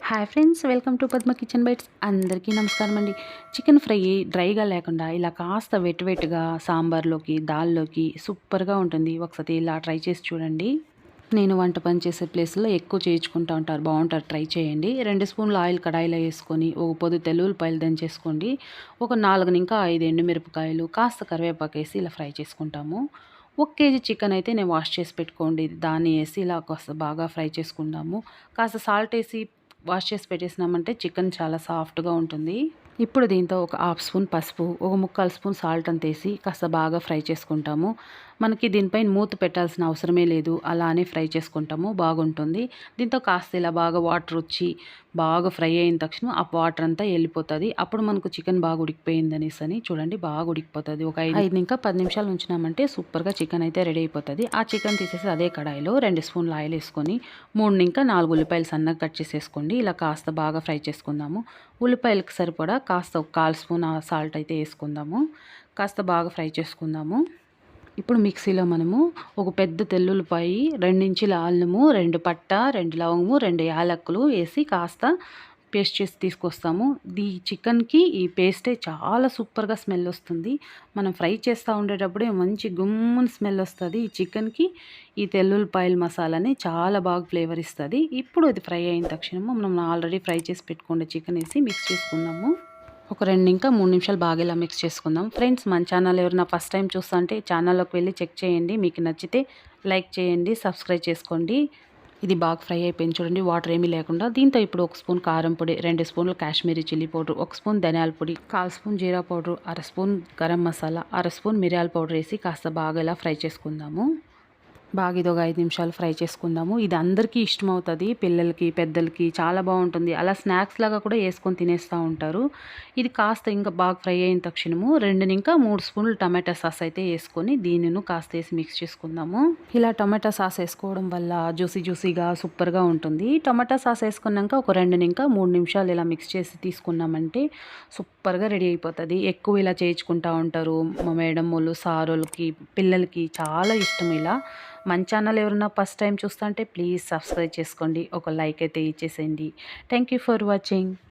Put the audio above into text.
Hi friends, welcome to Padma kitchen bites. అందరికీ నమస్కారం అండి. చికెన్ ఫ్రై డ్రైగా లేకుండా ఇలా కాస్త వెట్టుగా సాంబార్లోకి, దాల్లోకి సూపర్గా ఉంటుంది. ఒకసారి ఇలా ట్రై చేసి చూడండి. నేను వంట పని చేసే ప్లేస్లో ఎక్కువ చేయించుకుంటూ ఉంటారు, బాగుంటారు, ట్రై చేయండి. 2 స్పూన్లు ఆయిల్ కడాయిలో వేసుకొని ఒక పొద్దు తెల్లుల్లిపాయలు దంచేసుకోండి. ఒక 4 ఇంకా 5 ఎండుమిరపకాయలు, కాస్త కరివేపాకు వేసి ఇలా ఫ్రై చేసుకుంటాము. 1 కేజీ చికెన్ అయితే నేను వాష్ చేసి పెట్టుకోండి. దాన్ని వేసి ఇలా కాస్త బాగా ఫ్రై చేసుకుందాము. కాస్త సాల్ట్ వేసి వాష్ చేసి పెట్టేసినామంటే చికెన్ చాలా సాఫ్ట్గా ఉంటుంది. ఇప్పుడు దీంతో ఒక హాఫ్ స్పూన్ పసుపు, ఒక 3/4 స్పూన్ సాల్ట్ అంత వేసి కాస్త బాగా ఫ్రై చేసుకుంటాము. మనకి దీనిపైన మూత పెట్టాల్సిన అవసరమే లేదు, అలానే ఫ్రై చేసుకుంటాము, బాగుంటుంది. దీంతో కాస్త ఇలా బాగా వాటర్ వచ్చి బాగా ఫ్రై అయిన తక్షణం ఆ వాటర్ అంతా వెళ్ళిపోతుంది. అప్పుడు మనకు చికెన్ బాగా ఉడికిపోయింది అనేసి అని చూడండి, బాగా ఉడికిపోతుంది. ఒక 5 ఇంకా 10 నిమిషాలు ఉంచినామంటే సూపర్గా చికెన్ అయితే రెడీ అయిపోతుంది. ఆ చికెన్ తీసేసి అదే కడాయిలో 2 స్పూన్లు ఆయిల్ వేసుకొని 3 ఇంకా 4 ఉల్లిపాయలు సన్నగా కట్ చేసేసుకోండి. ఇలా కాస్త బాగా ఫ్రై చేసుకుందాము. ఉల్లిపాయలకు సరిపడా కాస్త ఒక 1/4 స్పూన్ సాల్ట్ అయితే వేసుకుందాము. కాస్త బాగా ఫ్రై చేసుకుందాము. ఇప్పుడు మిక్సీలో మనము ఒక పెద్ద తెల్లుల్లిపాయి, 2 ఇంచుల అల్లము, 2 పట్ట, 2 లవంగము, 2 యాలక్కులు వేసి కాస్త పేస్ట్ చేసి తీసుకొస్తాము. ఈ చికెన్కి ఈ పేస్టే చాలా సూపర్గా స్మెల్ వస్తుంది. మనం ఫ్రై చేస్తూ ఉండేటప్పుడే మంచి గుమ్మున స్మెల్ వస్తుంది. ఈ చికెన్కి ఈ తెల్లుల్లిపాయల మసాలాని చాలా బాగా ఫ్లేవర్ ఇస్తుంది. ఇప్పుడు ఇది ఫ్రై అయిన తక్షణము మనం ఆల్రెడీ ఫ్రై చేసి పెట్టుకున్న చికెన్ వేసి మిక్స్ చేసుకుందాము. ఒక 2 ఇంకా 3 నిమిషాలు బాగా ఇలా మిక్స్ చేసుకుందాం. ఫ్రెండ్స్, మన ఛానల్ ఎవరైనా ఫస్ట్ టైం చూస్తుంటే ఛానల్లోకి వెళ్ళి చెక్ చేయండి. మీకు నచ్చితే లైక్ చేయండి, సబ్స్క్రైబ్ చేసుకోండి. ఇది బాగా ఫ్రై అయిపోయింది చూడండి, వాటర్ ఏమీ లేకుండా. దీంతో ఇప్పుడు 1 స్పూన్ కారం పొడి, 2 స్పూన్లు కాశ్మీరీ చిల్లీ పౌడర్, 1 స్పూన్ ధనియాల పొడి, 1/4 స్పూన్ జీరా powder, 1/2 spoon garam masala, 1/2 spoon మిరియాల పౌడర్ వేసి కాస్త బాగా ఇలా ఫ్రై చేసుకుందాము. బాగా ఇది ఒక 5 నిమిషాలు ఫ్రై చేసుకుందాము. ఇది అందరికీ ఇష్టమవుతుంది, పిల్లలకి, పెద్దలకి చాలా బాగుంటుంది. అలా స్నాక్స్ లాగా కూడా వేసుకొని తినేస్తూ ఉంటారు. ఇది కాస్త ఇంకా బాగా ఫ్రై అయిన తక్షణము 2 ఇంకా 3 స్పూన్లు టమాటా సాస్ అయితే వేసుకొని దీనిని కాస్త వేసి మిక్స్ చేసుకుందాము. ఇలా టమాటా సాస్ వేసుకోవడం వల్ల జ్యూసీగా సూపర్గా ఉంటుంది. టమాటా సాస్ వేసుకున్నాక ఒక 2 ఇంకా 3 నిమిషాలు ఇలా మిక్స్ చేసి తీసుకున్నామంటే సూపర్గా రెడీ అయిపోతుంది. ఎక్కువ ఇలా చేయించుకుంటూ ఉంటారు మా మేడం వాళ్ళు, సారోళ్ళకి, పిల్లలకి చాలా ఇష్టం ఇలా. మన ఛానల్ ఎవరైనా ఫస్ట్ టైం చూస్తుంటే ప్లీజ్ సబ్స్క్రైబ్ చేసుకోండి, ఒక లైక్ అయితే ఇచ్చేసేయండి. Thank you for watching.